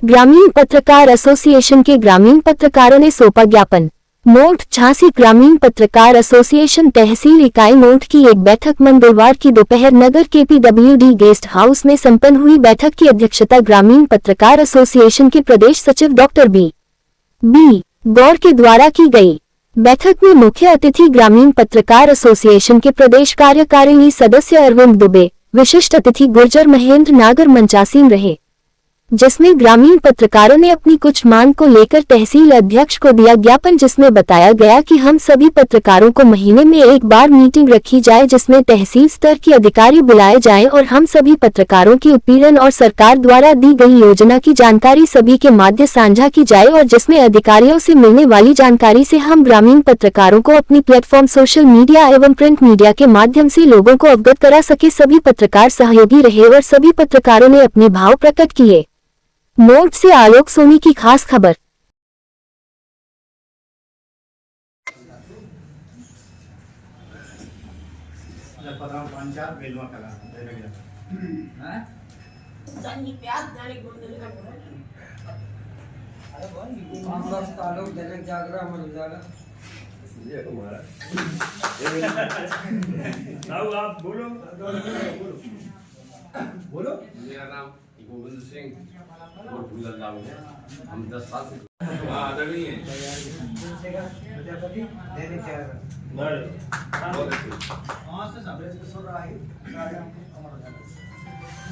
ग्रामीण पत्रकार एसोसिएशन के ग्रामीण पत्रकारों ने सौंपा ज्ञापन। मोठ झांसी ग्रामीण पत्रकार एसोसिएशन तहसील इकाई मोठ की एक बैठक मंगलवार की दोपहर नगर KPWD गेस्ट हाउस में संपन्न हुई। बैठक की अध्यक्षता ग्रामीण पत्रकार एसोसिएशन के प्रदेश सचिव डॉक्टर बी गौर के द्वारा की गई। बैठक में मुख्य अतिथि ग्रामीण पत्रकार एसोसिएशन के प्रदेश कार्यकारिणी सदस्य अरविंद दुबे, विशिष्ट अतिथि गुर्जर महेंद्र नागर मंचासीन रहे, जिसमें ग्रामीण पत्रकारों ने अपनी कुछ मांग को लेकर तहसील अध्यक्ष को दिया ज्ञापन, जिसमें बताया गया कि हम सभी पत्रकारों को महीने में एक बार मीटिंग रखी जाए जिसमें तहसील स्तर के अधिकारी बुलाए जाएं और हम सभी पत्रकारों की उत्पीड़न और सरकार द्वारा दी गई योजना की जानकारी सभी के माध्यम साझा की जाए और जिसमें अधिकारियों से मिलने वाली जानकारी से हम ग्रामीण पत्रकारों को अपनी प्लेटफॉर्म सोशल मीडिया एवं प्रिंट मीडिया के माध्यम से लोगों को अवगत करा सके। सभी पत्रकार सहयोगी रहे और सभी पत्रकारों ने अपने भाव प्रकट किए। मोठ से आलोक सोनी की खास खबर। आप बोलो बोलो। मेरा नाम गोविंद सिंह हम 10 साल से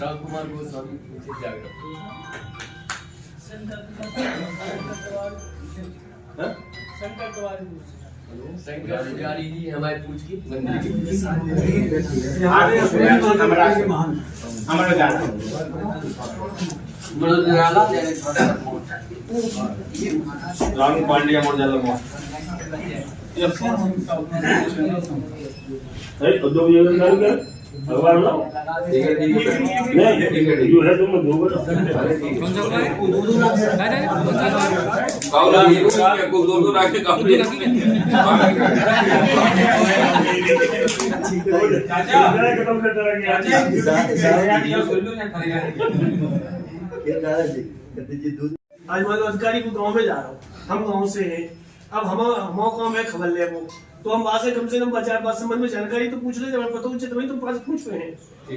राम कुमार गोस्वामी शंकर तिवारी जी हमारे पूछ की राम पांड्या मोड़ जाला मोड़ अरे तो दो ये कर कर भगवान लो ठीक है नहीं जो है तुम दो करो काउला ये को दो रख के काम चाचा खत्म कर रहा है आज मान लो अधिकारी को गांव में जा रहा हूँ, हम गांव से हैं, अब हमारा काम है खबर ले वो, तो हम वहां से कम 4-5 संबंध में जानकारी तो पूछ रहे थे, पता उनसे तभी तुम पास पूछ रहे हैं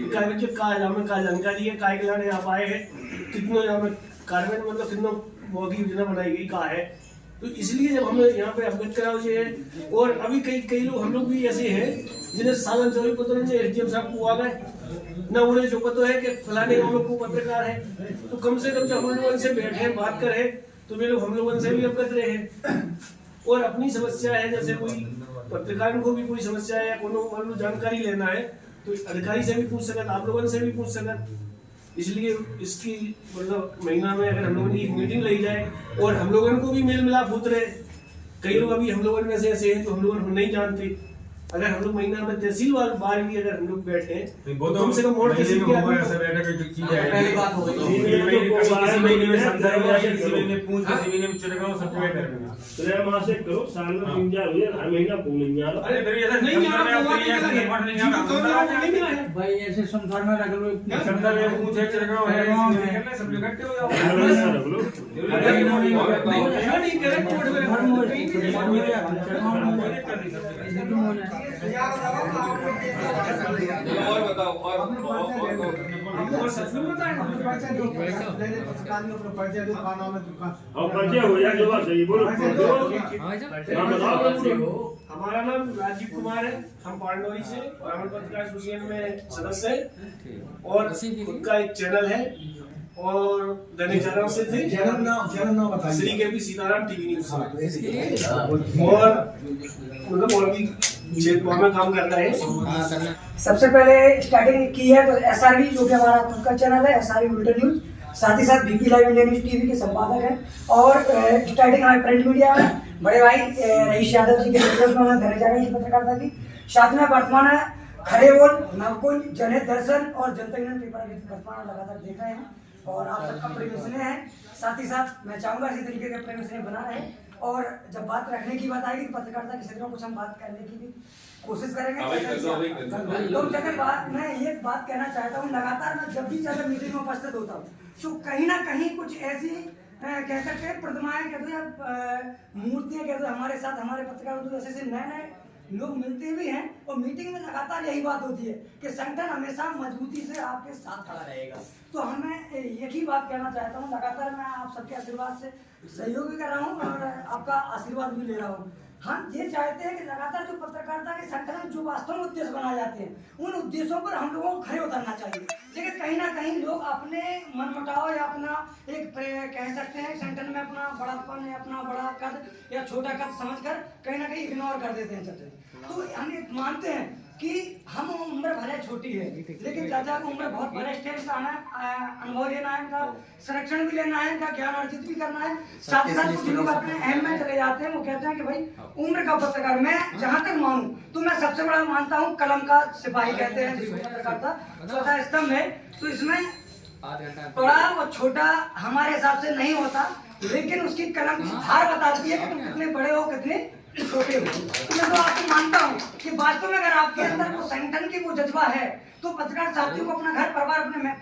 का जानकारी है, काय के लाने आप आए हैं, कितनों कार्य मतलब कितनों की योजना बनाई गई कहा है। तो इसलिए जब हम यहाँ पे अवगत कराओ है, और अभी कई लोग हम लोग भी ऐसे हैं जिन्हें सालन चोरी पता नहीं SDM साहब को आ गए न उन्हें जो पता है कि फलाने हम लोग को पत्रकार है, तो कम से कम जब हम लोगों से बैठे बात करें तो वे लोग हम लोगों से भी अवगत रहे हैं। और अपनी समस्या है, जैसे कोई पत्रकारों को भी कोई समस्या है, कोनो जानकारी लेना है तो अधिकारी से भी पूछ सकते, आप लोगों से भी पूछ सकते। इसलिए इसकी मतलब महीना में अगर हम लोगों की मीटिंग ली जाए और हम लोगों को भी मेल मिलाप होते रहे, कई लोग अभी हम लोगों में से ऐसे हैं जो हम लोगों को नहीं जानते, अगर हम लोग महीना में तहसील बार भी अगर हम लोग बैठे हैं तो कम से कम मोड़ किसी की पहली बात हो गई महीने में समझाएगा किसी महीने पूछ किसी महीने में चलेगा सब पे करेगा तो मां से करो साल में 3-4 हुए हर महीना पूछ नहीं आ रहा। अरे फिर ऐसा नहीं आ रहा भाई ऐसे समझाना रख लो समझा ले पूछे चलेगा है सब इकट्ठे हो जाओ रख लो नहीं करेक्ट और बताओ और पर्चे हो जाए जो बात सही बोलो। हमारा नाम राजीव कुमार है, हम पांडोरी से ब्राह्मण पत्रकार एसोसिएशन में सदस्य है और खुद का एक चैनल है और दैनिक जागरण से थे, चैनल नाम बताइए, Shri KP Sitaram TV news और मतलब और भी क्षेत्र में काम करता है। सबसे पहले स्टार्टिंग की है तो SRV जो कि हमारा खुद का चैनल है SRV उल्टा न्यूज, साथ ही साथ BP live India news TV के संपादक हैं और स्टार्टिंग हमारे प्रिंट मीडिया में बड़े भाई रईस यादव जी के नेतृत्व में उन्होंने दैनिक जागरण की पत्रकारिता की, साथ में वर्तमान खरेबोल, नवकुंज, जनहित दर्शन और जनता यूनियन पेपर वर्तमान लगातार देख रहे हैं और आप सबका प्रेम स्नेह है। साथ ही साथ मैं चाहूंगा इसी तरीके के प्रेम स्नेह बना रहे और जब बात रखने की बात आएगी तो पत्रकारिता के क्षेत्र में कुछ हम बात करने की भी कोशिश करेंगे। तो जगह बात मैं ये बात कहना चाहता हूँ, लगातार मैं जब भी ज्यादा मीटिंग में उपस्थित होता हूँ तो कहीं ना कहीं कुछ ऐसी कह सकते हैं प्रतिमाएं कह दो या मूर्तियां कह दो हमारे साथ, हमारे पत्रकारों को ऐसे नए नए लोग मिलते भी हैं और मीटिंग में लगातार यही बात होती है कि संगठन हमेशा मजबूती से आपके साथ खड़ा रहेगा। तो हमें यही बात कहना चाहता हूँ, लगातार मैं आप सबके आशीर्वाद से सहयोग भी कर रहा हूँ और आपका आशीर्वाद भी ले रहा हूँ। हम ये चाहते हैं कि लगातार जो पत्रकारिता के संगठन जो वास्तव में उद्देश्य बनाए जाते हैं उन उद्देश्यों पर हम लोगों को खड़े उतरना चाहिए। लेकिन कहीं ना कहीं लोग अपने मनमुटाव या अपना एक कह सकते हैं संगठन में अपना बड़ापन या अपना बड़ा कद या छोटा कद समझकर कहीं ना कहीं इग्नोर कर देते हैं चाचा। तो हम ये मानते हैं कि हम उम्र भले छोटी है लेकिन चाचा को उम्र बहुत वरिष्ठ है, इनका अनुभव लेना है, इनका संरक्षण भी लेना है, इनका ज्ञान अर्जित भी करना है। साथ ही साथ कुछ लोग अपने अहम में चले जाते हैं, वो कहते हैं कि भाई उम्र का पत्रकार, मैं जहाँ तक मानूं तो मैं सबसे बड़ा मानता हूँ कलम का सिपाही कहते हैं जिसको पत्रकारिता चौथा स्तंभ है। तो इसमें बड़ा और छोटा हमारे हिसाब से नहीं होता, लेकिन उसकी कलम की धार बताती है कि तुम कितने बड़े हो कितने छोटे हो। तो मैं तो आपको मानता हूँ कि वास्तव में अगर आपके अंदर वो संगठन की वो जज्बा है तो पत्रकार साथियों को अपना घर परिवार अपने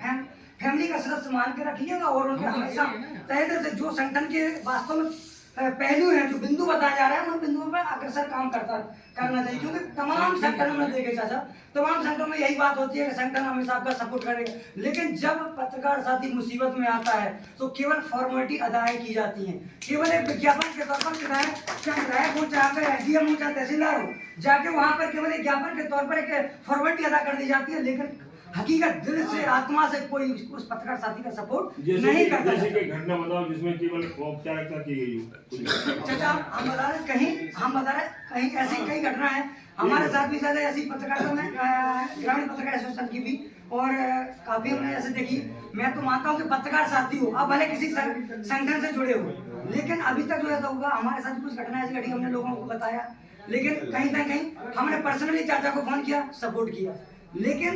फैमिली का सदस्य मान के रखिएगा और उनके हमेशा तहे दिल से जो संगठन के वास्तव में पहलू हैं, जो बिंदु बताए जा रहे हैं उन बिंदुओं पर अग्रसर काम करना चाहिए। क्योंकि तमाम संगठनों में देखे चाचा, तमाम संगठनों में यही बात होती है कि संगठन हमेशा आपका सपोर्ट करेगा, लेकिन जब पत्रकार साथी मुसीबत में आता है तो केवल फॉर्मेलिटी अदाएं की जाती हैं, केवल एक विज्ञापन के तौर पर विधायक हो चाहे एसडीएम हो चाहे तहसीलदार हो, जाके वहां पर केवल एक ज्ञापन के तौर पर एक फॉर्मेलिटी अदा कर दी जाती है, लेकिन हकीकत दिल से आत्मा से कोई उस पत्रकार साथी का सपोर्ट नहीं करता। जैसे कि घटना बताओ जिसमें केवल औपचारिकता की गई हो। चाचा हम बता रहे कहीं ऐसी कई घटना है हमारे साथ भी ज्यादा ऐसी पत्रकारिता में ग्रामीण पत्रकार एसोसिएशन की भी और काफी हमने ऐसे देखी। मैं तो मानता हूँ कि पत्रकार साथी हो आप भले किसी संगठन से जुड़े हो, लेकिन अभी तक जो ऐसा होगा हमारे साथ कुछ घटना ऐसी घटी हमने लोगों को बताया, लेकिन कहीं ना कहीं हमने पर्सनली चाचा को फोन किया, सपोर्ट किया, लेकिन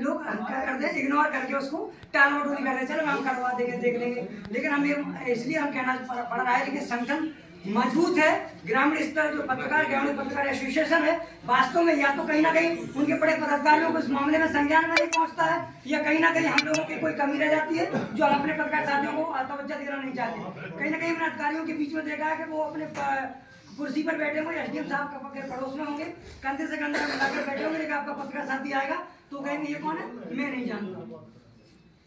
लोग क्या करते हैं इग्नोर करके उसको टाल मटोली कर रहे हैं, चलो हम करवा देंगे देख लेंगे। लेकिन हम ये इसलिए हम कहना पड़ रहा है कि संगठन मजबूत है, ग्रामीण स्तर जो ग्रामीण पत्रकार एसोसिएशन है वास्तव में या तो कहीं ना कहीं उनके बड़े पदाधिकारियों को इस मामले में संज्ञान में नहीं पहुंचता है या कहीं ना कहीं हम लोगों की कोई कमी रह जाती है जो हम अपने पत्रकार साथियों को तवज्जो देना नहीं चाहते। कहीं ना कहीं हमने अधिकारियों के बीच में देखा है कि वो अपने कुर्सी पर बैठे होंगे, एसडीएम साहब के पड़ोस में होंगे, कंधे से कंधा मिलाकर बैठे होंगे, लेकिन आपका पत्रकार साथी आएगा तो कहेंगे ये कौन है, मैं नहीं जानता।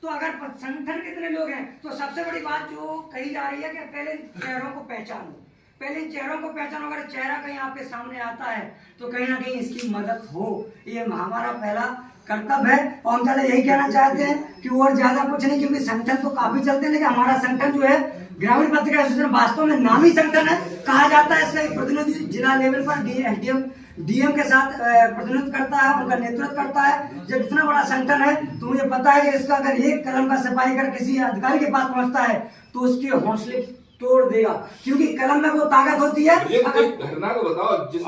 तो अगर संगठन कितने लोग हैं तो सबसे बड़ी बात जो कही जा रही है कि पहले चेहरों को पहचानो, पहले इन चेहरों को पहचानो। अगर चेहरा कहीं आपके सामने आता है तो कहीं ना कहीं इसकी मदद हो, ये हमारा पहला कर्तव्य है। और हम ज्यादा यही कहना चाहते हैं कि और ज्यादा कुछ नहीं, क्योंकि संगठन तो काफी चलते हैं, लेकिन हमारा संगठन जो है ग्रामीण पत्रकार एसोसिएशन वास्तव में नामी संगठन है, कहा जाता है। इसका एक प्रतिनिधि जिला लेवल पर एसडीएम डीएम के साथ प्रतिनिधित्व करता है, उनका नेतृत्व करता है। जब इतना बड़ा संगठन है तो मुझे पता है कि इसका अगर एक कलम का सिपाही कर किसी अधिकारी के पास पहुंचता है तो उसके हौसले तोड़ देगा, क्योंकि कलम में वो ताकत होती है। घटना को बताओ जिस